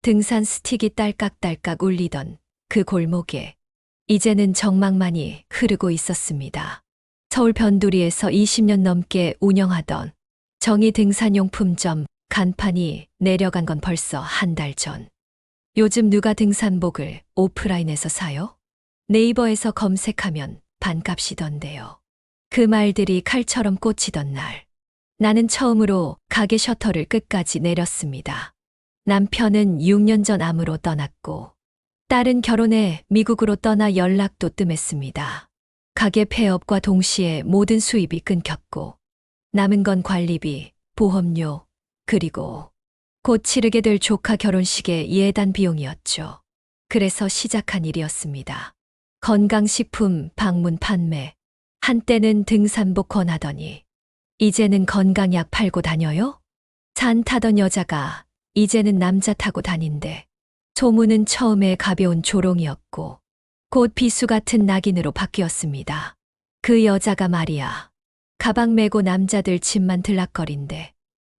등산 스틱이 딸깍딸깍 울리던 그 골목에 이제는 정막만이 흐르고 있었습니다. 서울 변두리에서 20년 넘게 운영하던 정의 등산용품점 간판이 내려간 건 벌써 한 달 전. 요즘 누가 등산복을 오프라인에서 사요? 네이버에서 검색하면 반값이던데요. 그 말들이 칼처럼 꽂히던 날, 나는 처음으로 가게 셔터를 끝까지 내렸습니다. 남편은 6년 전 암으로 떠났고, 딸은 결혼해 미국으로 떠나 연락도 뜸했습니다. 가게 폐업과 동시에 모든 수입이 끊겼고, 남은 건 관리비, 보험료, 그리고 곧 치르게 될 조카 결혼식의 예단 비용이었죠. 그래서 시작한 일이었습니다. 건강식품 방문 판매. 한때는 등산복 권하더니 이제는 건강약 팔고 다녀요? 산 타던 여자가 이제는 남자 타고 다닌대. 소문은 처음에 가벼운 조롱이었고 곧 비수 같은 낙인으로 바뀌었습니다. 그 여자가 말이야. 가방 메고 남자들 집만 들락거린대.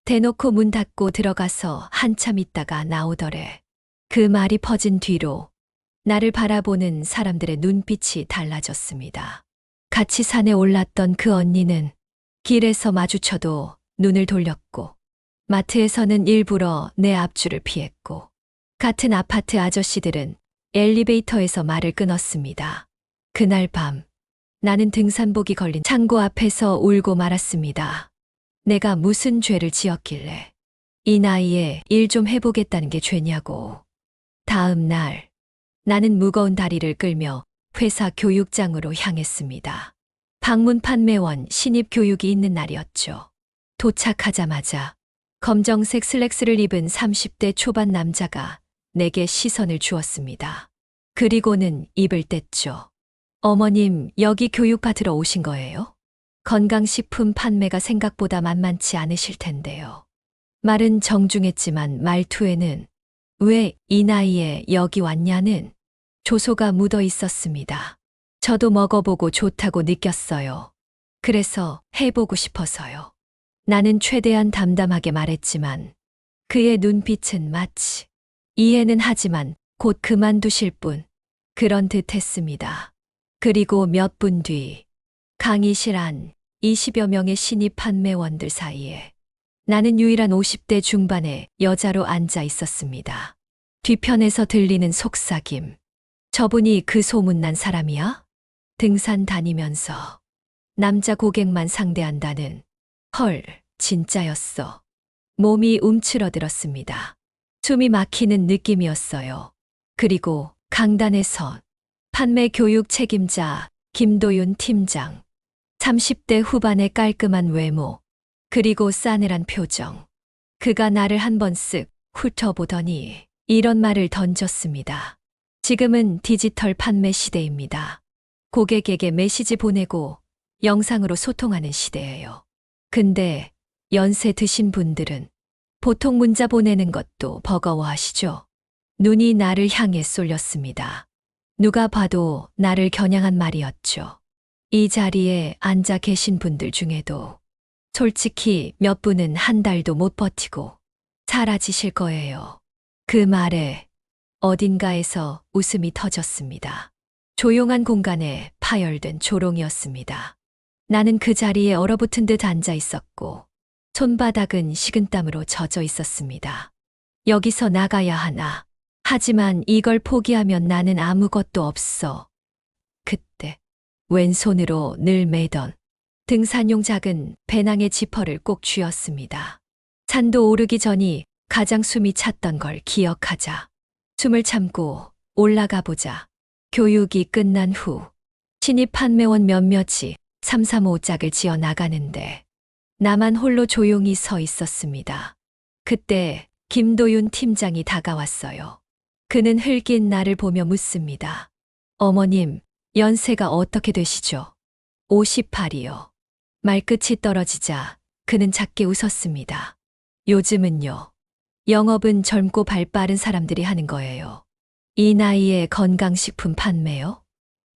대놓고 문 닫고 들어가서 한참 있다가 나오더래. 그 말이 퍼진 뒤로 나를 바라보는 사람들의 눈빛이 달라졌습니다. 같이 산에 올랐던 그 언니는 길에서 마주쳐도 눈을 돌렸고, 마트에서는 일부러 내 앞줄을 피했고, 같은 아파트 아저씨들은 엘리베이터에서 말을 끊었습니다. 그날 밤, 나는 등산복이 걸린 창고 앞에서 울고 말았습니다. 내가 무슨 죄를 지었길래 이 나이에 일 좀 해보겠다는 게 죄냐고. 다음 날, 나는 무거운 다리를 끌며 회사 교육장으로 향했습니다. 방문 판매원 신입 교육이 있는 날이었죠. 도착하자마자 검정색 슬랙스를 입은 30대 초반 남자가 내게 시선을 주었습니다. 그리고는 입을 뗐죠. 어머님, 여기 교육 받으러 오신 거예요? 건강식품 판매가 생각보다 만만치 않으실 텐데요. 말은 정중했지만 말투에는 왜 이 나이에 여기 왔냐는 조소가 묻어 있었습니다. 저도 먹어보고 좋다고 느꼈어요. 그래서 해보고 싶어서요. 나는 최대한 담담하게 말했지만 그의 눈빛은 마치 이해는 하지만 곧 그만두실 분, 그런 듯 했습니다. 그리고 몇 분 뒤 강의실 안 20여 명의 신입 판매원들 사이에 나는 유일한 50대 중반의 여자로 앉아 있었습니다. 뒤편에서 들리는 속삭임. 저분이 그 소문난 사람이야? 등산 다니면서 남자 고객만 상대한다는. 헐, 진짜였어. 몸이 움츠러들었습니다. 숨이 막히는 느낌이었어요. 그리고 강단에선 판매 교육 책임자 김도윤 팀장. 30대 후반의 깔끔한 외모, 그리고 싸늘한 표정. 그가 나를 한번 쓱 훑어보더니 이런 말을 던졌습니다. 지금은 디지털 판매 시대입니다. 고객에게 메시지 보내고 영상으로 소통하는 시대예요. 근데 연세 드신 분들은 보통 문자 보내는 것도 버거워하시죠? 눈이 나를 향해 쏠렸습니다. 누가 봐도 나를 겨냥한 말이었죠. 이 자리에 앉아 계신 분들 중에도 솔직히 몇 분은 한 달도 못 버티고 사라지실 거예요. 그 말에 어딘가에서 웃음이 터졌습니다. 조용한 공간에 파열된 조롱이었습니다. 나는 그 자리에 얼어붙은 듯 앉아 있었고 손바닥은 식은땀으로 젖어 있었습니다. 여기서 나가야 하나. 하지만 이걸 포기하면 나는 아무것도 없어. 그때 왼손으로 늘 매던 등산용 작은 배낭의 지퍼를 꼭 쥐었습니다. 산도 오르기 전이 가장 숨이 찼던 걸 기억하자. 숨을 참고 올라가 보자. 교육이 끝난 후 신입 판매원 몇몇이 335짝을 지어 나가는데 나만 홀로 조용히 서 있었습니다. 그때 김도윤 팀장이 다가왔어요. 그는 흘긴 나를 보며 묻습니다. 어머님, 연세가 어떻게 되시죠? 58이요. 말끝이 떨어지자 그는 작게 웃었습니다. 요즘은요. 영업은 젊고 발 빠른 사람들이 하는 거예요. 이 나이에 건강식품 판매요?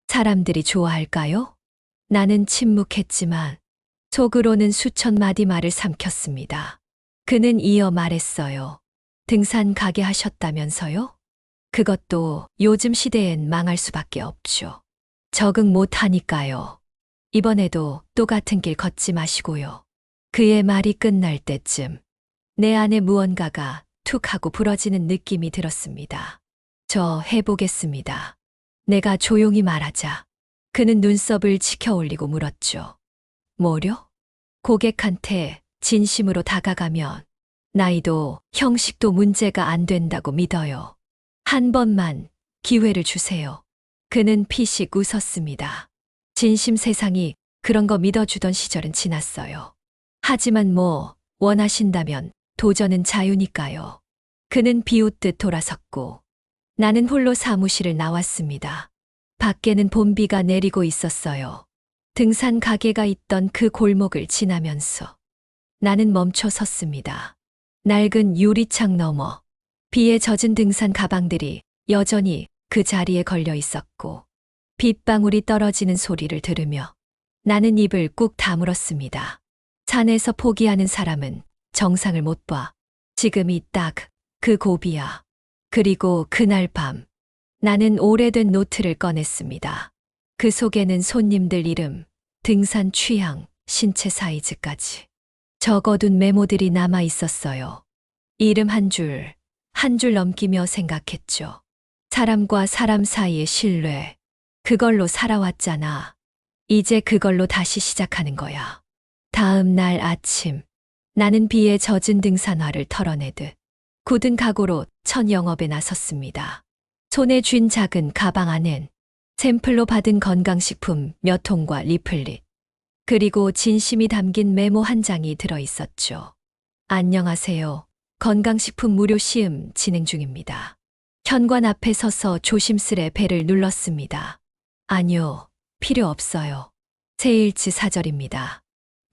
사람들이 좋아할까요? 나는 침묵했지만 속으로는 수천 마디 말을 삼켰습니다. 그는 이어 말했어요. 등산 가게 하셨다면서요? 그것도 요즘 시대엔 망할 수밖에 없죠. 적응 못 하니까요. 이번에도 똑같은 길 걷지 마시고요. 그의 말이 끝날 때쯤 내 안에 무언가가 툭 하고 부러지는 느낌이 들었습니다. 저 해보겠습니다. 내가 조용히 말하자 그는 눈썹을 치켜 올리고 물었죠. 뭐려? 고객한테 진심으로 다가가면 나이도 형식도 문제가 안 된다고 믿어요. 한 번만 기회를 주세요. 그는 피식 웃었습니다. 진심 세상이 그런 거 믿어주던 시절은 지났어요. 하지만 뭐 원하신다면 도전은 자유니까요. 그는 비웃듯 돌아섰고 나는 홀로 사무실을 나왔습니다. 밖에는 봄비가 내리고 있었어요. 등산 가게가 있던 그 골목을 지나면서 나는 멈춰 섰습니다. 낡은 유리창 너머 비에 젖은 등산 가방들이 여전히 그 자리에 걸려 있었고 빗방울이 떨어지는 소리를 들으며 나는 입을 꾹 다물었습니다. 산에서 포기하는 사람은 정상을 못 봐. 지금이 딱 그 고비야. 그리고 그날 밤 나는 오래된 노트를 꺼냈습니다. 그 속에는 손님들 이름, 등산 취향, 신체 사이즈까지 적어둔 메모들이 남아 있었어요. 이름 한 줄, 한 줄 넘기며 생각했죠. 사람과 사람 사이의 신뢰. 그걸로 살아왔잖아. 이제 그걸로 다시 시작하는 거야. 다음 날 아침, 나는 비에 젖은 등산화를 털어내듯 굳은 각오로 첫 영업에 나섰습니다. 손에 쥔 작은 가방 안엔 샘플로 받은 건강식품 몇 통과 리플릿, 그리고 진심이 담긴 메모 한 장이 들어 있었죠. 안녕하세요. 건강식품 무료 시음 진행 중입니다. 현관 앞에 서서 조심스레 벨을 눌렀습니다. 아니요, 필요 없어요. 세일즈 사절입니다.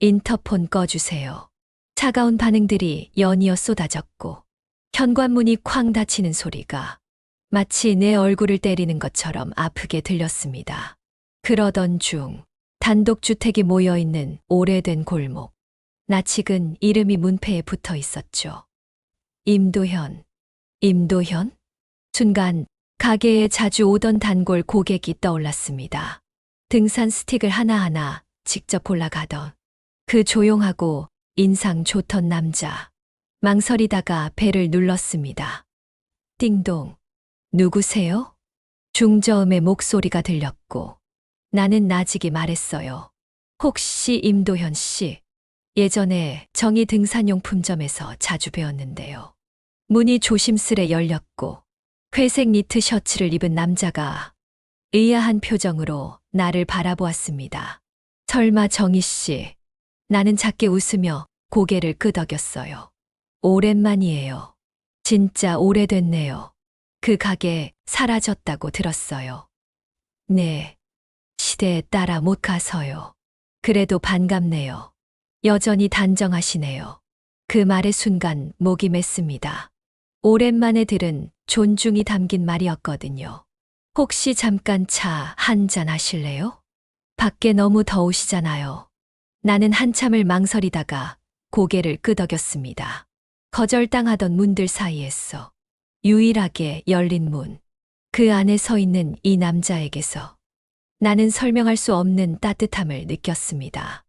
인터폰 꺼주세요. 차가운 반응들이 연이어 쏟아졌고 현관문이 쾅 닫히는 소리가 마치 내 얼굴을 때리는 것처럼 아프게 들렸습니다. 그러던 중 단독주택이 모여있는 오래된 골목. 낯익은 이름이 문패에 붙어 있었죠. 임도현. 임도현? 순간 가게에 자주 오던 단골 고객이 떠올랐습니다. 등산 스틱을 하나하나 직접 골라가던 그 조용하고 인상 좋던 남자. 망설이다가 벨을 눌렀습니다. 띵동. 누구세요? 중저음의 목소리가 들렸고 나는 나직이 말했어요. 혹시 임도현 씨? 예전에 정의 등산용품점에서 자주 뵈었는데요. 문이 조심스레 열렸고 회색 니트 셔츠를 입은 남자가 의아한 표정으로 나를 바라보았습니다. 설마 정희 씨? 나는 작게 웃으며 고개를 끄덕였어요. 오랜만이에요. 진짜 오래됐네요. 그 가게 사라졌다고 들었어요. 네. 시대에 따라 못 가서요. 그래도 반갑네요. 여전히 단정하시네요. 그 말의 순간 목이 맸습니다. 오랜만에 들은 존중이 담긴 말이었거든요. 혹시 잠깐 차 한잔 하실래요? 밖에 너무 더우시잖아요. 나는 한참을 망설이다가 고개를 끄덕였습니다. 거절당하던 문들 사이에서 유일하게 열린 문. 그 안에 서 있는 이 남자에게서 나는 설명할 수 없는 따뜻함을 느꼈습니다.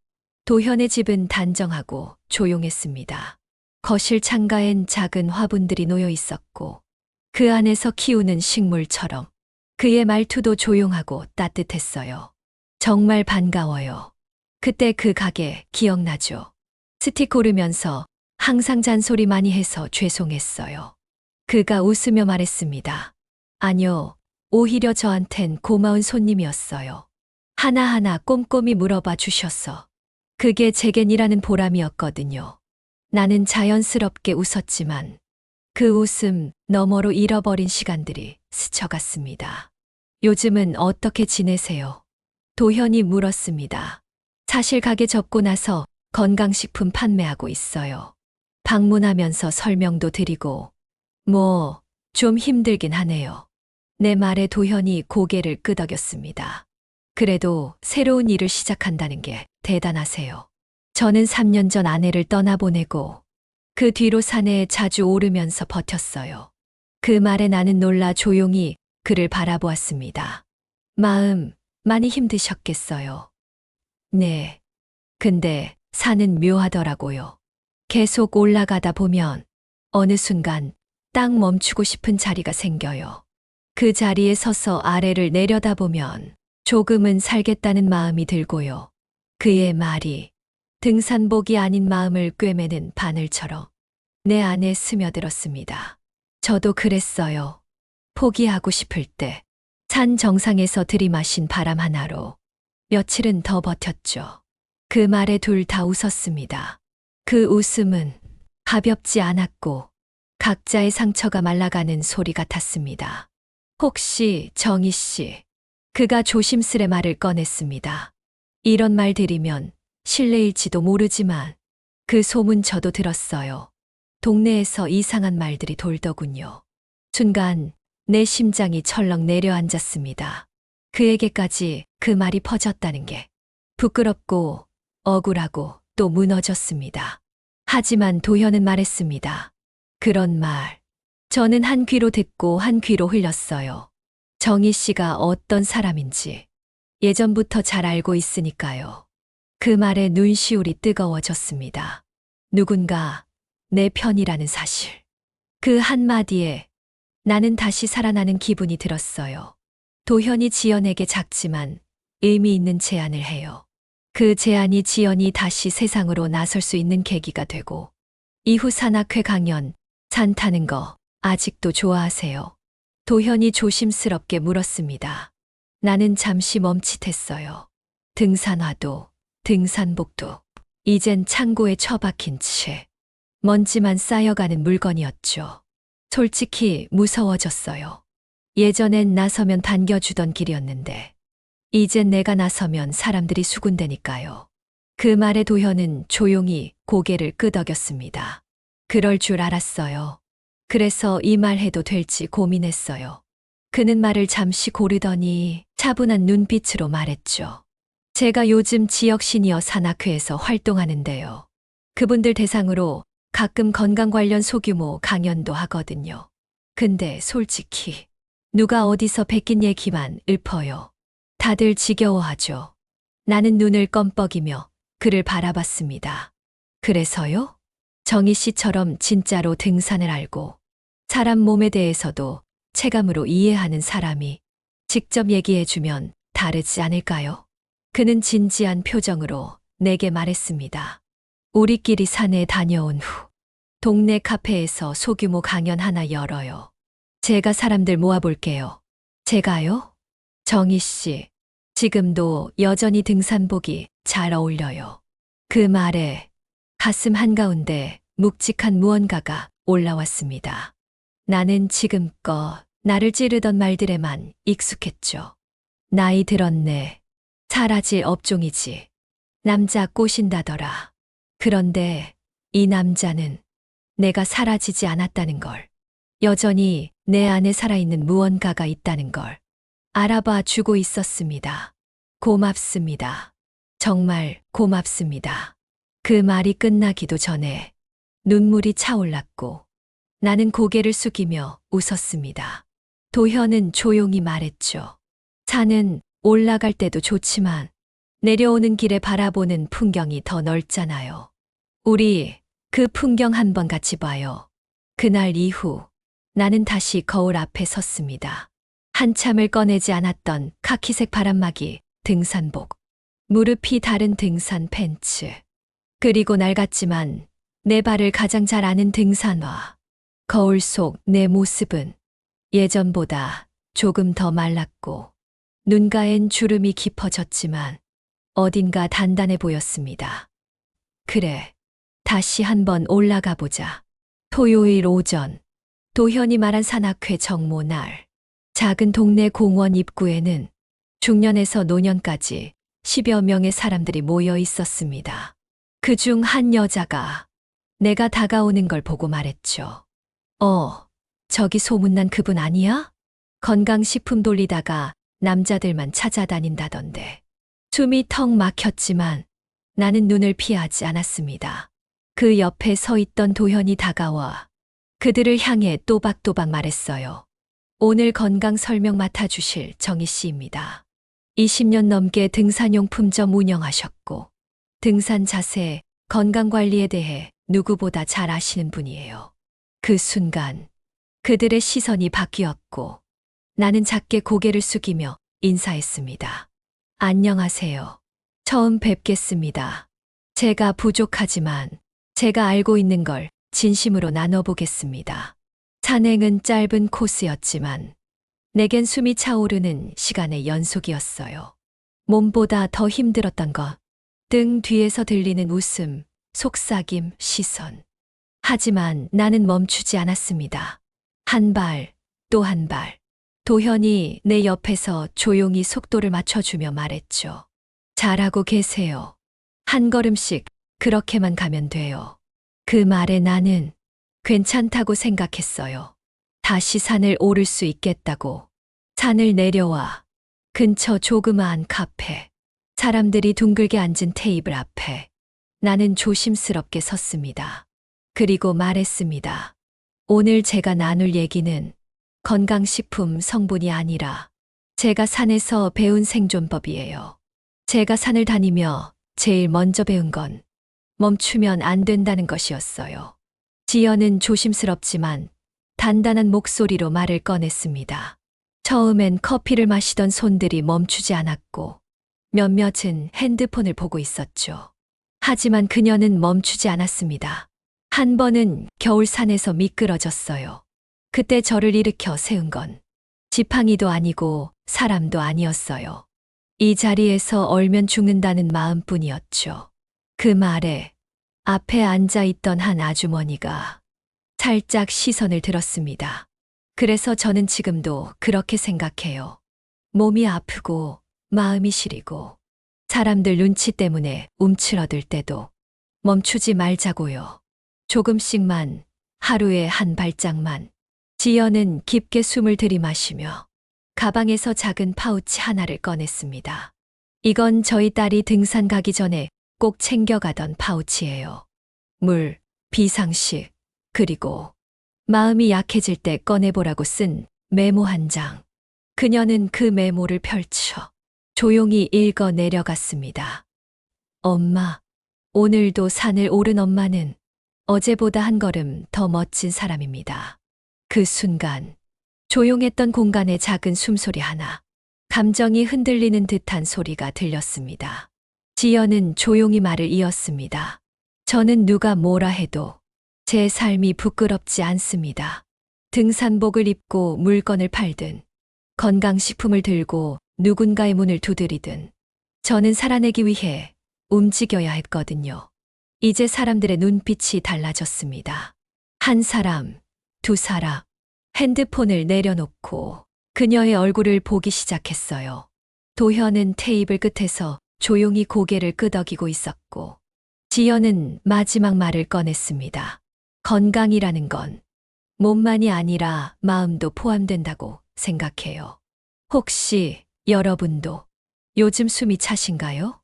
도현의 집은 단정하고 조용했습니다. 거실 창가엔 작은 화분들이 놓여 있었고 그 안에서 키우는 식물처럼 그의 말투도 조용하고 따뜻했어요. 정말 반가워요. 그때 그 가게 기억나죠? 스틱 고르면서 항상 잔소리 많이 해서 죄송했어요. 그가 웃으며 말했습니다. 아니요, 오히려 저한텐 고마운 손님이었어요. 하나하나 꼼꼼히 물어봐 주셔서 그게 제겐이라는 보람이었거든요. 나는 자연스럽게 웃었지만 그 웃음 너머로 잃어버린 시간들이 스쳐갔습니다. 요즘은 어떻게 지내세요? 도현이 물었습니다. 사실 가게 접고 나서 건강식품 판매하고 있어요. 방문하면서 설명도 드리고 좀 힘들긴 하네요. 내 말에 도현이 고개를 끄덕였습니다. 그래도 새로운 일을 시작한다는 게 대단하세요. 저는 3년 전 아내를 떠나보내고 그 뒤로 산에 자주 오르면서 버텼어요. 그 말에 나는 놀라 조용히 그를 바라보았습니다. 마음 많이 힘드셨겠어요. 네. 근데 산은 묘하더라고요. 계속 올라가다 보면 어느 순간 딱 멈추고 싶은 자리가 생겨요. 그 자리에 서서 아래를 내려다보면 조금은 살겠다는 마음이 들고요. 그의 말이 등산복이 아닌 마음을 꿰매는 바늘처럼 내 안에 스며들었습니다. 저도 그랬어요. 포기하고 싶을 때 산 정상에서 들이마신 바람 하나로 며칠은 더 버텼죠. 그 말에 둘 다 웃었습니다. 그 웃음은 가볍지 않았고 각자의 상처가 말라가는 소리 같았습니다. 혹시 정희 씨, 그가 조심스레 말을 꺼냈습니다. 이런 말 들이면 실례일지도 모르지만 그 소문 저도 들었어요. 동네에서 이상한 말들이 돌더군요. 순간 내 심장이 철렁 내려앉았습니다. 그에게까지 그 말이 퍼졌다는 게 부끄럽고 억울하고 또 무너졌습니다. 하지만 도현은 말했습니다. 그런 말, 저는 한 귀로 듣고 한 귀로 흘렸어요. 정희 씨가 어떤 사람인지 예전부터 잘 알고 있으니까요. 그 말에 눈시울이 뜨거워졌습니다. 누군가 내 편이라는 사실. 그 한마디에 나는 다시 살아나는 기분이 들었어요. 도현이 지연에게 작지만 의미 있는 제안을 해요. 그 제안이 지연이 다시 세상으로 나설 수 있는 계기가 되고, 이후 산악회 강연, 산 타는 거 아직도 좋아하세요? 도현이 조심스럽게 물었습니다. 나는 잠시 멈칫했어요. 등산화도, 등산복도, 이젠 창고에 처박힌 채 먼지만 쌓여가는 물건이었죠. 솔직히 무서워졌어요. 예전엔 나서면 당겨주던 길이었는데 이젠 내가 나서면 사람들이 수군대니까요. 그 말에 도현은 조용히 고개를 끄덕였습니다. 그럴 줄 알았어요. 그래서 이 말 해도 될지 고민했어요. 그는 말을 잠시 고르더니 차분한 눈빛으로 말했죠. 제가 요즘 지역 시니어 산악회에서 활동하는데요. 그분들 대상으로 가끔 건강 관련 소규모 강연도 하거든요. 근데 솔직히 누가 어디서 베낀 얘기만 읊어요. 다들 지겨워하죠. 나는 눈을 껌뻑이며 그를 바라봤습니다. 그래서요? 정희 씨처럼 진짜로 등산을 알고 사람 몸에 대해서도 체감으로 이해하는 사람이 직접 얘기해주면 다르지 않을까요? 그는 진지한 표정으로 내게 말했습니다. 우리끼리 산에 다녀온 후 동네 카페에서 소규모 강연 하나 열어요. 제가 사람들 모아볼게요. 제가요? 정희 씨, 지금도 여전히 등산복이 잘 어울려요. 그 말에 가슴 한가운데 묵직한 무언가가 올라왔습니다. 나는 지금껏 나를 찌르던 말들에만 익숙했죠. 나이 들었네. 사라질 업종이지. 남자 꼬신다더라. 그런데 이 남자는 내가 사라지지 않았다는 걸, 여전히 내 안에 살아있는 무언가가 있다는 걸 알아봐 주고 있었습니다. 고맙습니다. 정말 고맙습니다. 그 말이 끝나기도 전에 눈물이 차올랐고 나는 고개를 숙이며 웃었습니다. 도현은 조용히 말했죠. 산은 올라갈 때도 좋지만 내려오는 길에 바라보는 풍경이 더 넓잖아요. 우리 그 풍경 한번 같이 봐요. 그날 이후 나는 다시 거울 앞에 섰습니다. 한참을 꺼내지 않았던 카키색 바람막이 등산복, 무릎이 다른 등산 팬츠, 그리고 낡았지만 내 발을 가장 잘 아는 등산화. 거울 속 내 모습은 예전보다 조금 더 말랐고 눈가엔 주름이 깊어졌지만 어딘가 단단해 보였습니다. 그래, 다시 한번 올라가 보자. 토요일 오전, 도현이 말한 산악회 정모 날, 작은 동네 공원 입구에는 중년에서 노년까지 10여 명의 사람들이 모여 있었습니다. 그중 한 여자가 내가 다가오는 걸 보고 말했죠. 저기 소문난 그분 아니야? 건강식품 돌리다가 남자들만 찾아다닌다던데. 숨이 턱 막혔지만 나는 눈을 피하지 않았습니다. 그 옆에 서 있던 도현이 다가와 그들을 향해 또박또박 말했어요. 오늘 건강 설명 맡아주실 정희 씨입니다. 20년 넘게 등산용품점 운영하셨고 등산 자세, 건강 관리에 대해 누구보다 잘 아시는 분이에요. 그 순간 그들의 시선이 바뀌었고 나는 작게 고개를 숙이며 인사했습니다. 안녕하세요. 처음 뵙겠습니다. 제가 부족하지만 제가 알고 있는 걸 진심으로 나눠보겠습니다. 산행은 짧은 코스였지만 내겐 숨이 차오르는 시간의 연속이었어요. 몸보다 더 힘들었던 것, 등 뒤에서 들리는 웃음, 속삭임, 시선. 하지만 나는 멈추지 않았습니다. 한 발, 또 한 발. 도현이 내 옆에서 조용히 속도를 맞춰주며 말했죠. 잘하고 계세요. 한 걸음씩 그렇게만 가면 돼요. 그 말에 나는 괜찮다고 생각했어요. 다시 산을 오를 수 있겠다고. 산을 내려와 근처 조그마한 카페, 사람들이 둥글게 앉은 테이블 앞에 나는 조심스럽게 섰습니다. 그리고 말했습니다. 오늘 제가 나눌 얘기는 건강식품 성분이 아니라 제가 산에서 배운 생존법이에요. 제가 산을 다니며 제일 먼저 배운 건 멈추면 안 된다는 것이었어요. 지연은 조심스럽지만 단단한 목소리로 말을 꺼냈습니다. 처음엔 커피를 마시던 손들이 멈추지 않았고 몇몇은 핸드폰을 보고 있었죠. 하지만 그녀는 멈추지 않았습니다. 한 번은 겨울산에서 미끄러졌어요. 그때 저를 일으켜 세운 건 지팡이도 아니고 사람도 아니었어요. 이 자리에서 얼면 죽는다는 마음뿐이었죠. 그 말에 앞에 앉아 있던 한 아주머니가 살짝 시선을 들었습니다. 그래서 저는 지금도 그렇게 생각해요. 몸이 아프고 마음이 시리고 사람들 눈치 때문에 움츠러들 때도 멈추지 말자고요. 조금씩만, 하루에 한 발짝만. 지연은 깊게 숨을 들이마시며 가방에서 작은 파우치 하나를 꺼냈습니다. 이건 저희 딸이 등산 가기 전에 꼭 챙겨가던 파우치예요. 물, 비상식, 그리고 마음이 약해질 때 꺼내보라고 쓴 메모 한 장. 그녀는 그 메모를 펼쳐 조용히 읽어 내려갔습니다. 엄마, 오늘도 산을 오른 엄마는 어제보다 한 걸음 더 멋진 사람입니다. 그 순간 조용했던 공간에 작은 숨소리 하나, 감정이 흔들리는 듯한 소리가 들렸습니다. 지연은 조용히 말을 이었습니다. 저는 누가 뭐라 해도 제 삶이 부끄럽지 않습니다. 등산복을 입고 물건을 팔든 건강식품을 들고 누군가의 문을 두드리든 저는 살아내기 위해 움직여야 했거든요. 이제 사람들의 눈빛이 달라졌습니다. 한 사람, 두 사람, 핸드폰을 내려놓고 그녀의 얼굴을 보기 시작했어요. 도현은 테이블 끝에서 조용히 고개를 끄덕이고 있었고 지연은 마지막 말을 꺼냈습니다. 건강이라는 건 몸만이 아니라 마음도 포함된다고 생각해요. 혹시 여러분도 요즘 숨이 차신가요?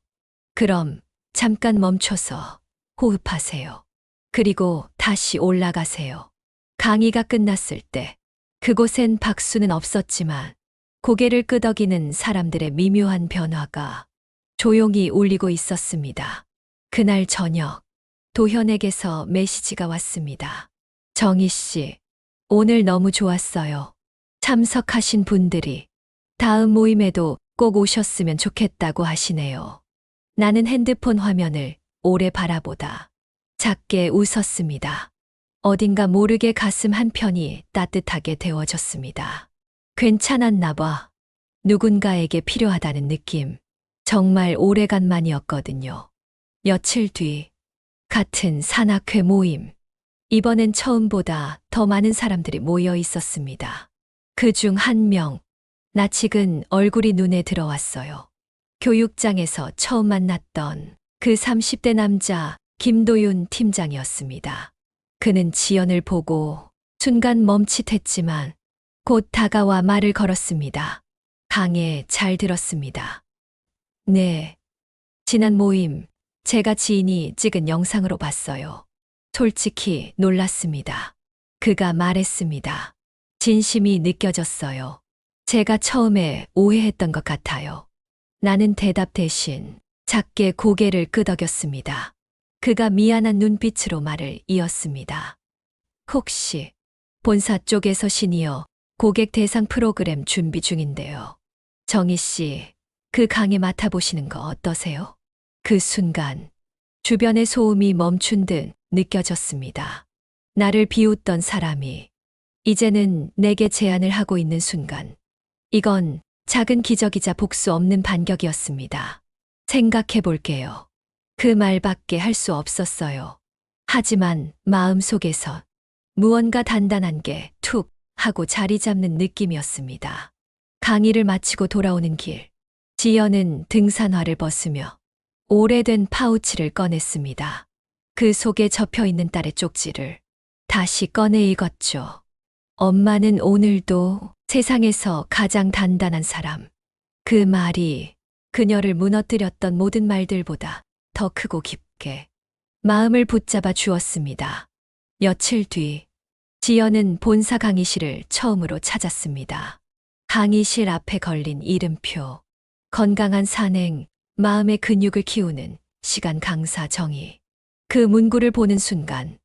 그럼 잠깐 멈춰서 호흡하세요. 그리고 다시 올라가세요. 강의가 끝났을 때 그곳엔 박수는 없었지만 고개를 끄덕이는 사람들의 미묘한 변화가 조용히 울리고 있었습니다. 그날 저녁 도현에게서 메시지가 왔습니다. 정희 씨, 오늘 너무 좋았어요. 참석하신 분들이 다음 모임에도 꼭 오셨으면 좋겠다고 하시네요. 나는 핸드폰 화면을 오래 바라보다 작게 웃었습니다. 어딘가 모르게 가슴 한편이 따뜻하게 데워졌습니다. 괜찮았나 봐. 누군가에게 필요하다는 느낌. 정말 오래간만이었거든요. 며칠 뒤 같은 산악회 모임. 이번엔 처음보다 더 많은 사람들이 모여 있었습니다. 그중 한 명, 낯익은 얼굴이 눈에 들어왔어요. 교육장에서 처음 만났던 그 30대 남자 김도윤 팀장이었습니다. 그는 지연을 보고 순간 멈칫했지만 곧 다가와 말을 걸었습니다. 강에 잘 들었습니다. 네. 지난 모임 제가 지인이 찍은 영상으로 봤어요. 솔직히 놀랐습니다. 그가 말했습니다. 진심이 느껴졌어요. 제가 처음에 오해했던 것 같아요. 나는 대답 대신 작게 고개를 끄덕였습니다. 그가 미안한 눈빛으로 말을 이었습니다. 혹시 본사 쪽에서 시니어 고객 대상 프로그램 준비 중인데요. 정희 씨, 그 강의 맡아보시는 거 어떠세요? 그 순간 주변의 소음이 멈춘 듯 느껴졌습니다. 나를 비웃던 사람이 이제는 내게 제안을 하고 있는 순간 이건 작은 기적이자 복수 없는 반격이었습니다. 생각해 볼게요. 그 말밖에 할 수 없었어요. 하지만 마음속에서 무언가 단단한 게 툭 하고 자리 잡는 느낌이었습니다. 강의를 마치고 돌아오는 길, 지연은 등산화를 벗으며 오래된 파우치를 꺼냈습니다. 그 속에 접혀 있는 딸의 쪽지를 다시 꺼내 읽었죠. 엄마는 오늘도 세상에서 가장 단단한 사람. 그 말이 그녀를 무너뜨렸던 모든 말들보다 더 크고 깊게 마음을 붙잡아 주었습니다. 며칠 뒤, 지연은 본사 강의실을 처음으로 찾았습니다. 강의실 앞에 걸린 이름표, 건강한 산행, 마음의 근육을 키우는 시간 강사 정의. 그 문구를 보는 순간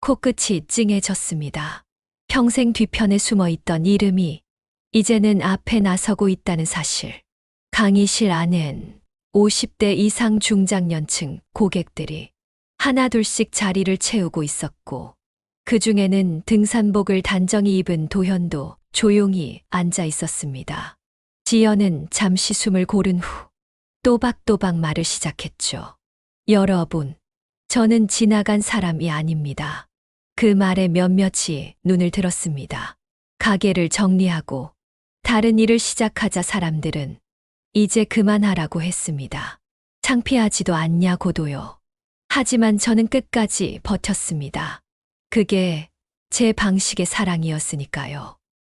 코끝이 찡해졌습니다. 평생 뒤편에 숨어 있던 이름이 이제는 앞에 나서고 있다는 사실. 강의실 안엔 50대 이상 중장년층 고객들이 하나둘씩 자리를 채우고 있었고, 그 중에는 등산복을 단정히 입은 도현도 조용히 앉아 있었습니다. 지연은 잠시 숨을 고른 후 또박또박 말을 시작했죠. 여러분, 저는 지나간 사람이 아닙니다. 그 말에 몇몇이 눈을 들었습니다. 가게를 정리하고 다른 일을 시작하자 사람들은 이제 그만하라고 했습니다. 창피하지도 않냐고도요. 하지만 저는 끝까지 버텼습니다. 그게 제 방식의 사랑이었으니까요.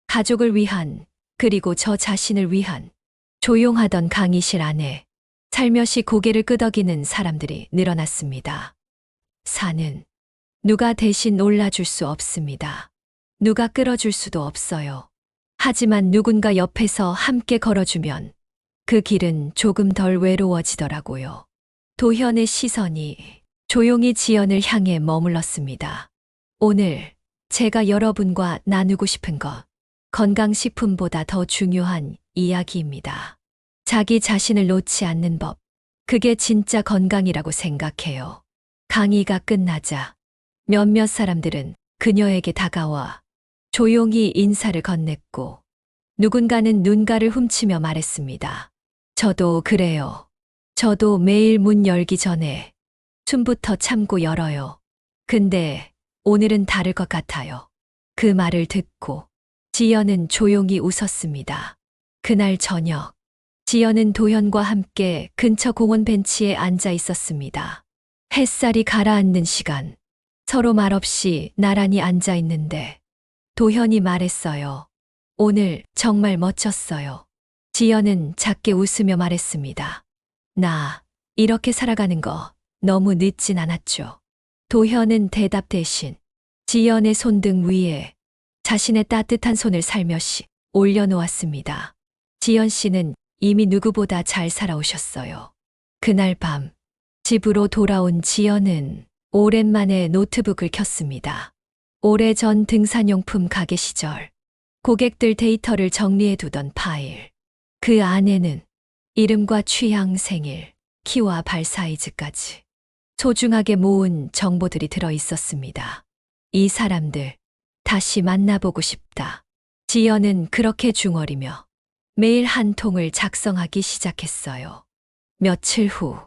가족을 위한, 그리고 저 자신을 위한. 조용하던 강의실 안에 살며시 고개를 끄덕이는 사람들이 늘어났습니다. 산은 누가 대신 올라줄 수 없습니다. 누가 끌어줄 수도 없어요. 하지만 누군가 옆에서 함께 걸어주면 그 길은 조금 덜 외로워지더라고요. 도현의 시선이 조용히 지연을 향해 머물렀습니다. 오늘 제가 여러분과 나누고 싶은 것, 건강식품보다 더 중요한 이야기입니다. 자기 자신을 놓지 않는 법, 그게 진짜 건강이라고 생각해요. 강의가 끝나자 몇몇 사람들은 그녀에게 다가와 조용히 인사를 건넸고, 누군가는 눈가를 훔치며 말했습니다. 저도 그래요. 저도 매일 문 열기 전에 숨부터 참고 열어요. 근데 오늘은 다를 것 같아요. 그 말을 듣고 지연은 조용히 웃었습니다. 그날 저녁, 지연은 도현과 함께 근처 공원 벤치에 앉아 있었습니다. 햇살이 가라앉는 시간, 서로 말없이 나란히 앉아 있는데 도현이 말했어요. 오늘 정말 멋졌어요. 지연은 작게 웃으며 말했습니다. 나 이렇게 살아가는 거 너무 늦진 않았죠. 도현은 대답 대신 지연의 손등 위에 자신의 따뜻한 손을 살며시 올려놓았습니다. 지연 씨는 이미 누구보다 잘 살아오셨어요. 그날 밤, 집으로 돌아온 지연은 오랜만에 노트북을 켰습니다. 오래전 등산용품 가게 시절, 고객들 데이터를 정리해 두던 파일. 그 안에는 이름과 취향, 생일, 키와 발 사이즈까지 소중하게 모은 정보들이 들어 있었습니다. 이 사람들 다시 만나보고 싶다. 지연은 그렇게 중얼이며 매일 한 통을 작성하기 시작했어요. 며칠 후,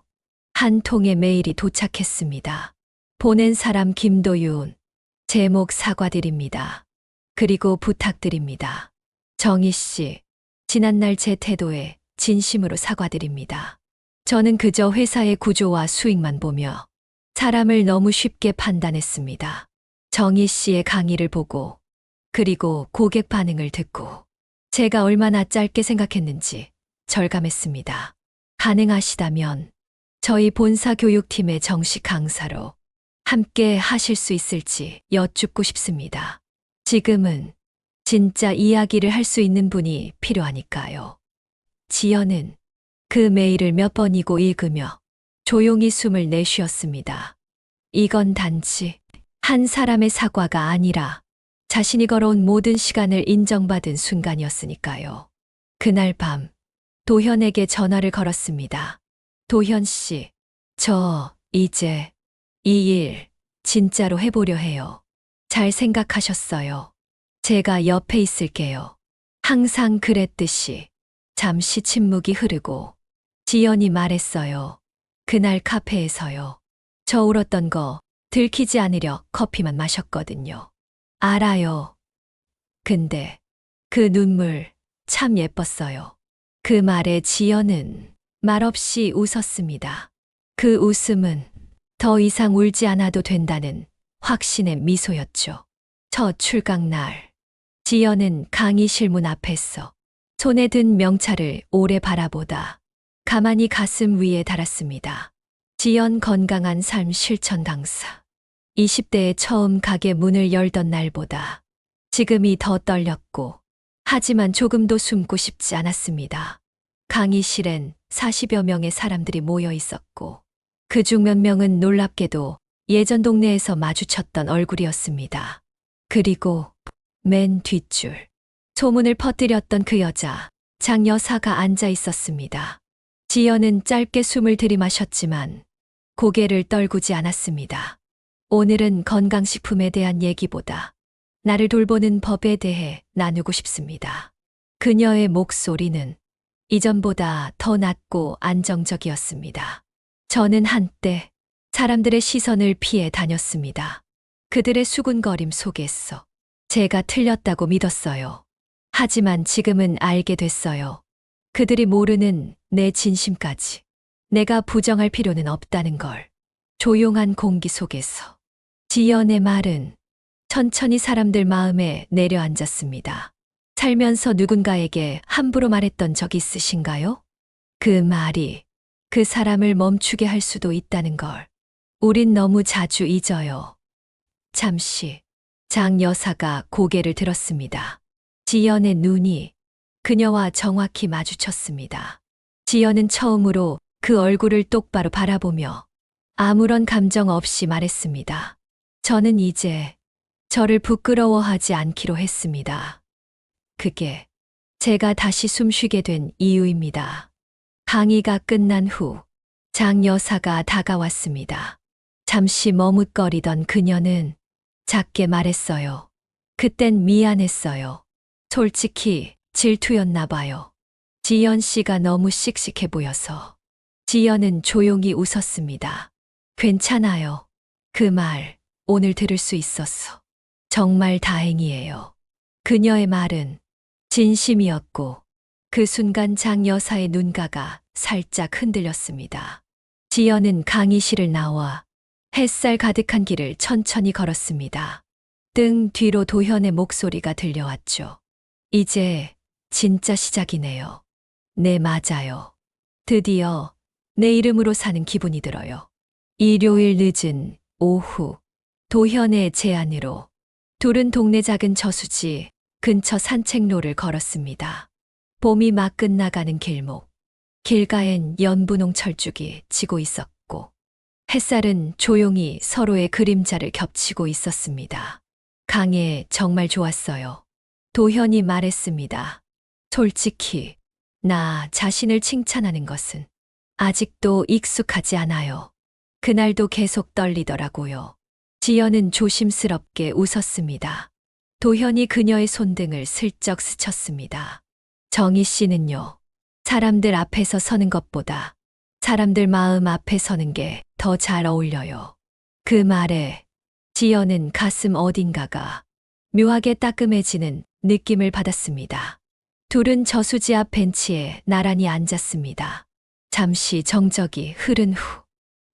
한 통의 메일이 도착했습니다. 보낸 사람 김도윤. 제목 사과드립니다. 그리고 부탁드립니다. 정희 씨, 지난날 제 태도에 진심으로 사과드립니다. 저는 그저 회사의 구조와 수익만 보며 사람을 너무 쉽게 판단했습니다. 정희 씨의 강의를 보고, 그리고 고객 반응을 듣고 제가 얼마나 짧게 생각했는지 절감했습니다. 가능하시다면 저희 본사 교육팀의 정식 강사로 함께 하실 수 있을지 여쭙고 싶습니다. 지금은 진짜 이야기를 할 수 있는 분이 필요하니까요. 지연은 그 메일을 몇 번이고 읽으며 조용히 숨을 내쉬었습니다. 이건 단지 한 사람의 사과가 아니라 자신이 걸어온 모든 시간을 인정받은 순간이었으니까요. 그날 밤 도현에게 전화를 걸었습니다. 도현 씨, 저 이제 이 일 진짜로 해보려 해요. 잘 생각하셨어요. 제가 옆에 있을게요. 항상 그랬듯이. 잠시 침묵이 흐르고 지연이 말했어요. 그날 카페에서요. 저 울었던 거 들키지 않으려 커피만 마셨거든요. 알아요. 근데 그 눈물 참 예뻤어요. 그 말에 지연은 말없이 웃었습니다. 그 웃음은 더 이상 울지 않아도 된다는 확신의 미소였죠. 첫 출강 날, 지연은 강의실 문 앞에서 손에 든 명찰을 오래 바라보다 가만히 가슴 위에 달았습니다. 지연 건강한 삶 실천 강사. 20대에 처음 가게 문을 열던 날보다 지금이 더 떨렸고, 하지만 조금도 숨고 싶지 않았습니다. 강의실엔 40여 명의 사람들이 모여 있었고, 그중 몇 명은 놀랍게도 예전 동네에서 마주쳤던 얼굴이었습니다. 그리고 맨 뒷줄, 소문을 퍼뜨렸던 그 여자, 장 여사가 앉아 있었습니다. 지연은 짧게 숨을 들이마셨지만 고개를 떨구지 않았습니다. 오늘은 건강식품에 대한 얘기보다 나를 돌보는 법에 대해 나누고 싶습니다. 그녀의 목소리는 이전보다 더 낮고 안정적이었습니다. 저는 한때 사람들의 시선을 피해 다녔습니다. 그들의 수군거림 속에서 제가 틀렸다고 믿었어요. 하지만 지금은 알게 됐어요. 그들이 모르는 내 진심까지 내가 부정할 필요는 없다는 걸. 조용한 공기 속에서 지연의 말은 천천히 사람들 마음에 내려앉았습니다. 살면서 누군가에게 함부로 말했던 적 있으신가요? 그 말이 그 사람을 멈추게 할 수도 있다는 걸 우린 너무 자주 잊어요. 잠시 장 여사가 고개를 들었습니다. 지연의 눈이 그녀와 정확히 마주쳤습니다. 지연은 처음으로 그 얼굴을 똑바로 바라보며 아무런 감정 없이 말했습니다. 저는 이제 저를 부끄러워하지 않기로 했습니다. 그게 제가 다시 숨쉬게 된 이유입니다. 강의가 끝난 후 장 여사가 다가왔습니다. 잠시 머뭇거리던 그녀는 작게 말했어요. 그땐 미안했어요. 솔직히 질투였나 봐요. 지연 씨가 너무 씩씩해 보여서. 지연은 조용히 웃었습니다. 괜찮아요. 그 말 오늘 들을 수 있었어. 정말 다행이에요. 그녀의 말은 진심이었고 그 순간 장 여사의 눈가가 살짝 흔들렸습니다. 지연은 강의실을 나와 햇살 가득한 길을 천천히 걸었습니다. 등 뒤로 도현의 목소리가 들려왔죠. 이제 진짜 시작이네요. 네, 맞아요. 드디어 내 이름으로 사는 기분이 들어요. 일요일 늦은 오후, 도현의 제안으로 둘은 동네 작은 저수지 근처 산책로를 걸었습니다. 봄이 막 끝나가는 길목, 길가엔 연분홍 철쭉이 지고 있었고 햇살은 조용히 서로의 그림자를 겹치고 있었습니다. 강에 정말 좋았어요. 도현이 말했습니다. 솔직히 나 자신을 칭찬하는 것은 아직도 익숙하지 않아요. 그날도 계속 떨리더라고요. 지연은 조심스럽게 웃었습니다. 도현이 그녀의 손등을 슬쩍 스쳤습니다. 정희 씨는요, 사람들 앞에서 서는 것보다 사람들 마음 앞에 서는 게 더 잘 어울려요. 그 말에 지연은 가슴 어딘가가 묘하게 따끔해지는 느낌을 받았습니다. 둘은 저수지 앞 벤치에 나란히 앉았습니다. 잠시 정적이 흐른 후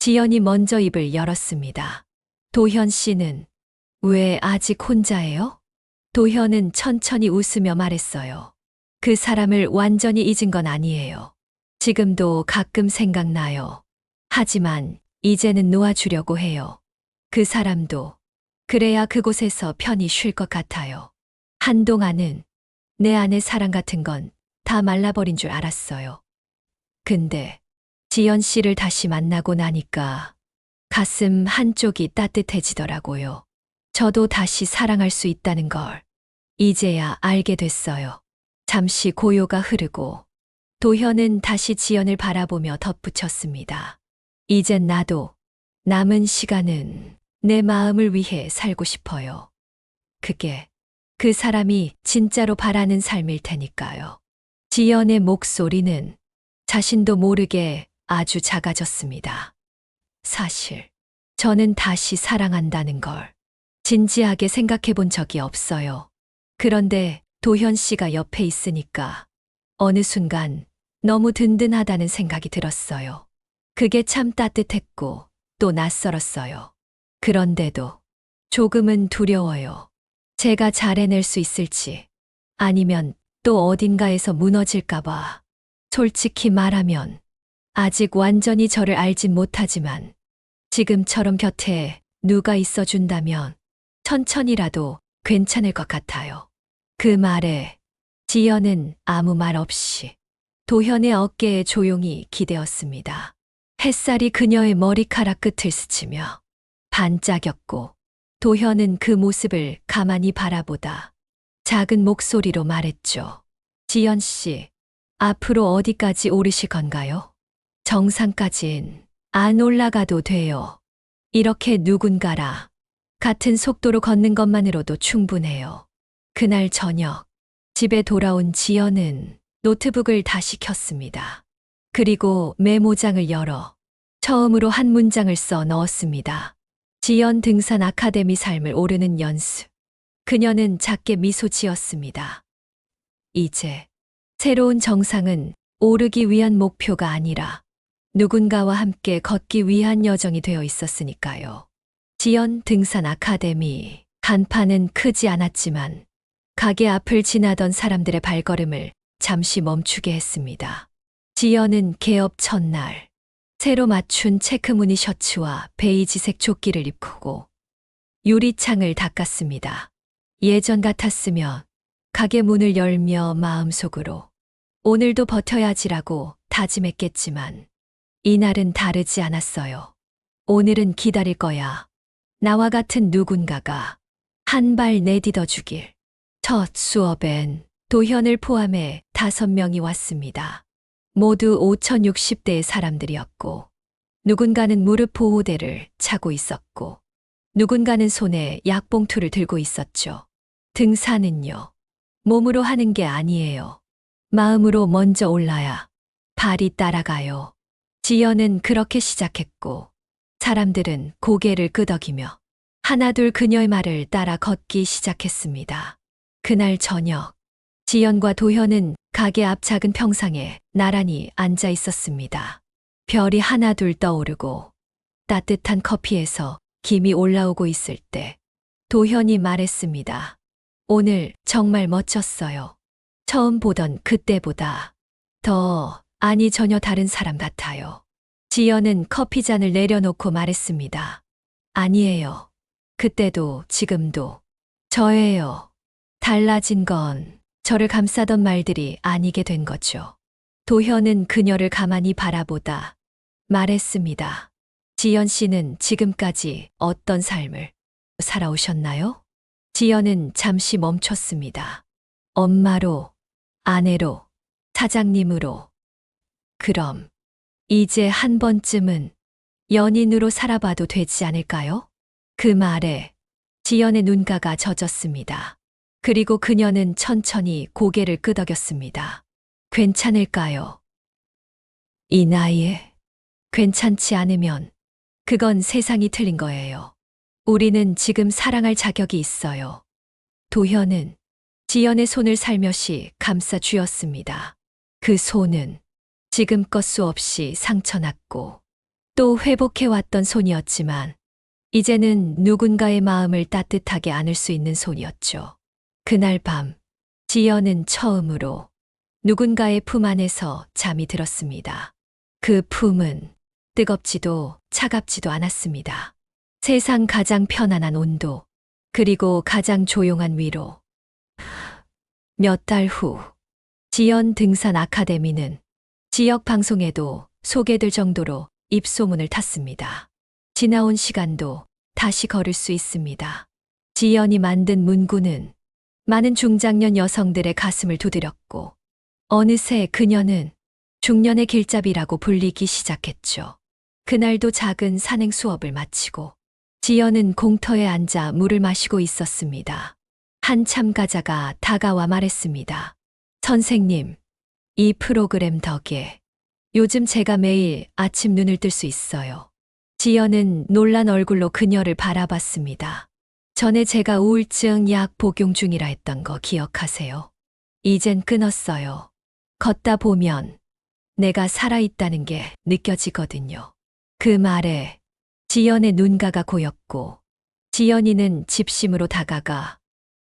지연이 먼저 입을 열었습니다. 도현 씨는 왜 아직 혼자예요? 도현은 천천히 웃으며 말했어요. 그 사람을 완전히 잊은 건 아니에요. 지금도 가끔 생각나요. 하지만 이제는 놓아주려고 해요. 그 사람도 그래야 그곳에서 편히 쉴 것 같아요. 한동안은 내 안의 사랑 같은 건 다 말라버린 줄 알았어요. 근데 지연 씨를 다시 만나고 나니까 가슴 한쪽이 따뜻해지더라고요. 저도 다시 사랑할 수 있다는 걸 이제야 알게 됐어요. 잠시 고요가 흐르고 도현은 다시 지연을 바라보며 덧붙였습니다. 이젠 나도 남은 시간은 내 마음을 위해 살고 싶어요. 그게 그 사람이 진짜로 바라는 삶일 테니까요. 지연의 목소리는 자신도 모르게 아주 작아졌습니다. 사실 저는 다시 사랑한다는 걸 진지하게 생각해 본 적이 없어요. 그런데 도현 씨가 옆에 있으니까 어느 순간 너무 든든하다는 생각이 들었어요. 그게 참 따뜻했고 또 낯설었어요. 그런데도 조금은 두려워요. 제가 잘 해낼 수 있을지, 아니면 또 어딘가에서 무너질까봐. 솔직히 말하면 아직 완전히 저를 알진 못하지만 지금처럼 곁에 누가 있어준다면 천천히라도 괜찮을 것 같아요. 그 말에 지연은 아무 말 없이 도현의 어깨에 조용히 기대었습니다. 햇살이 그녀의 머리카락 끝을 스치며 반짝였고 도현은 그 모습을 가만히 바라보다 작은 목소리로 말했죠. 지연 씨, 앞으로 어디까지 오르실 건가요? 정상까진 안 올라가도 돼요. 이렇게 누군가라 같은 속도로 걷는 것만으로도 충분해요. 그날 저녁, 집에 돌아온 지연은 노트북을 다시 켰습니다. 그리고 메모장을 열어 처음으로 한 문장을 써 넣었습니다. 지연 등산 아카데미 삶을 오르는 연습. 그녀는 작게 미소 지었습니다. 이제 새로운 정상은 오르기 위한 목표가 아니라 누군가와 함께 걷기 위한 여정이 되어 있었으니까요. 지연 등산 아카데미 간판은 크지 않았지만 가게 앞을 지나던 사람들의 발걸음을 잠시 멈추게 했습니다. 지연은 개업 첫날 새로 맞춘 체크무늬 셔츠와 베이지색 조끼를 입고 유리창을 닦았습니다. 예전 같았으면 가게 문을 열며 마음속으로 오늘도 버텨야지라고 다짐했겠지만 이날은 다르지 않았어요. 오늘은 기다릴 거야. 나와 같은 누군가가 한 발 내딛어 주길. 첫 수업엔 도현을 포함해 5명이 왔습니다. 모두 5060대의 사람들이었고 누군가는 무릎 보호대를 차고 있었고 누군가는 손에 약봉투를 들고 있었죠. 등산은요, 몸으로 하는 게 아니에요. 마음으로 먼저 올라야 발이 따라가요. 지연은 그렇게 시작했고 사람들은 고개를 끄덕이며 하나둘 그녀의 말을 따라 걷기 시작했습니다. 그날 저녁, 지연과 도현은 가게 앞 작은 평상에 나란히 앉아 있었습니다. 별이 하나둘 떠오르고 따뜻한 커피에서 김이 올라오고 있을 때 도현이 말했습니다. 오늘 정말 멋졌어요. 처음 보던 그때보다 아니 전혀 다른 사람 같아요. 지연은 커피잔을 내려놓고 말했습니다. 아니에요. 그때도 지금도 저예요. 달라진 건 저를 감싸던 말들이 아니게 된 거죠. 도현은 그녀를 가만히 바라보다 말했습니다. 지연 씨는 지금까지 어떤 삶을 살아오셨나요? 지연은 잠시 멈췄습니다. 엄마로, 아내로, 사장님으로. 그럼 이제 한 번쯤은 연인으로 살아봐도 되지 않을까요? 그 말에 지연의 눈가가 젖었습니다. 그리고 그녀는 천천히 고개를 끄덕였습니다. 괜찮을까요? 이 나이에 괜찮지 않으면 그건 세상이 틀린 거예요. 우리는 지금 사랑할 자격이 있어요. 도현은 지연의 손을 살며시 감싸 쥐었습니다. 그 손은 지금껏 수없이 상처났고 또 회복해왔던 손이었지만 이제는 누군가의 마음을 따뜻하게 안을 수 있는 손이었죠. 그날 밤, 지연은 처음으로 누군가의 품 안에서 잠이 들었습니다. 그 품은 뜨겁지도 차갑지도 않았습니다. 세상 가장 편안한 온도, 그리고 가장 조용한 위로. 몇 달 후, 지연 등산 아카데미는 지역 방송에도 소개될 정도로 입소문을 탔습니다. 지나온 시간도 다시 걸을 수 있습니다. 지연이 만든 문구는 많은 중장년 여성들의 가슴을 두드렸고, 어느새 그녀는 중년의 길잡이라고 불리기 시작했죠. 그날도 작은 산행 수업을 마치고 지연은 공터에 앉아 물을 마시고 있었습니다. 한 참가자가 다가와 말했습니다. 선생님, 이 프로그램 덕에 요즘 제가 매일 아침 눈을 뜰 수 있어요. 지연은 놀란 얼굴로 그녀를 바라봤습니다. 전에 제가 우울증 약 복용 중이라 했던 거 기억하세요? 이젠 끊었어요. 걷다 보면 내가 살아있다는 게 느껴지거든요. 그 말에 지연의 눈가가 고였고, 지연이는 집심으로 다가가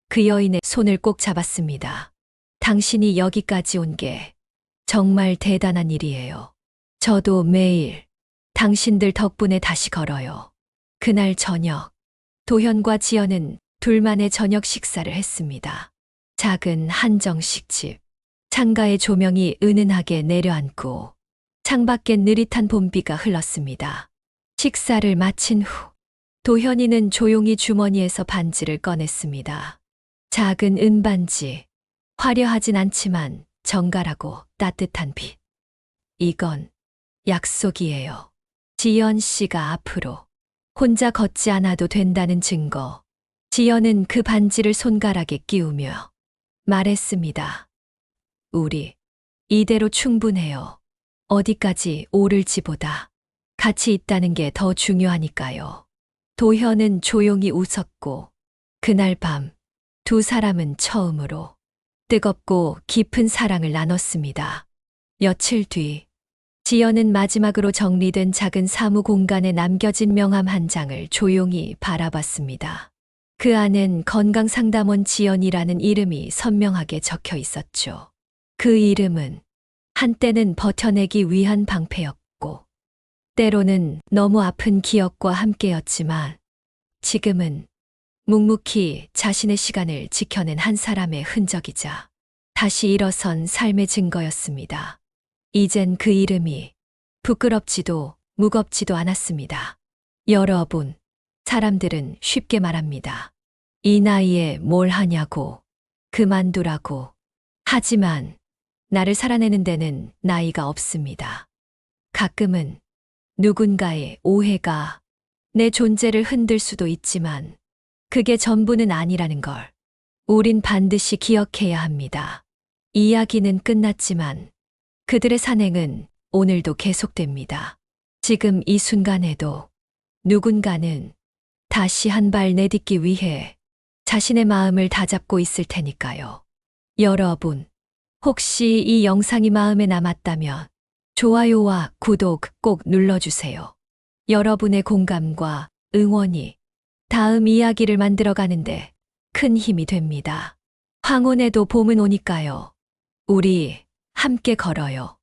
그 여인의 손을 꼭 잡았습니다. 당신이 여기까지 온 게 정말 대단한 일이에요. 저도 매일 당신들 덕분에 다시 걸어요. 그날 저녁, 도현과 지연은 둘만의 저녁 식사를 했습니다. 작은 한정식집. 창가의 조명이 은은하게 내려앉고 창밖엔 느릿한 봄비가 흘렀습니다. 식사를 마친 후 도현이는 조용히 주머니에서 반지를 꺼냈습니다. 작은 은반지, 화려하진 않지만 정갈하고 따뜻한 빛. 이건 약속이에요. 지연 씨가 앞으로 혼자 걷지 않아도 된다는 증거. 지연은 그 반지를 손가락에 끼우며 말했습니다. 우리 이대로 충분해요. 어디까지 오를지보다 같이 있다는 게 더 중요하니까요. 도현은 조용히 웃었고, 그날 밤 두 사람은 처음으로 뜨겁고 깊은 사랑을 나눴습니다. 며칠 뒤, 지연은 마지막으로 정리된 작은 사무 공간에 남겨진 명함 한 장을 조용히 바라봤습니다. 그 안엔 건강상담원 지연이라는 이름이 선명하게 적혀 있었죠. 그 이름은 한때는 버텨내기 위한 방패였고, 때로는 너무 아픈 기억과 함께였지만, 지금은 묵묵히 자신의 시간을 지켜낸 한 사람의 흔적이자 다시 일어선 삶의 증거였습니다. 이젠 그 이름이 부끄럽지도 무겁지도 않았습니다. 여러분, 사람들은 쉽게 말합니다. 이 나이에 뭘 하냐고, 그만두라고. 하지만 나를 살아내는 데는 나이가 없습니다. 가끔은 누군가의 오해가 내 존재를 흔들 수도 있지만 그게 전부는 아니라는 걸 우린 반드시 기억해야 합니다. 이야기는 끝났지만 그들의 산행은 오늘도 계속됩니다. 지금 이 순간에도 누군가는 다시 한 발 내딛기 위해 자신의 마음을 다잡고 있을 테니까요. 여러분, 혹시 이 영상이 마음에 남았다면 좋아요와 구독 꼭 눌러주세요. 여러분의 공감과 응원이 다음 이야기를 만들어가는데 큰 힘이 됩니다. 황혼에도 봄은 오니까요. 우리 함께 걸어요.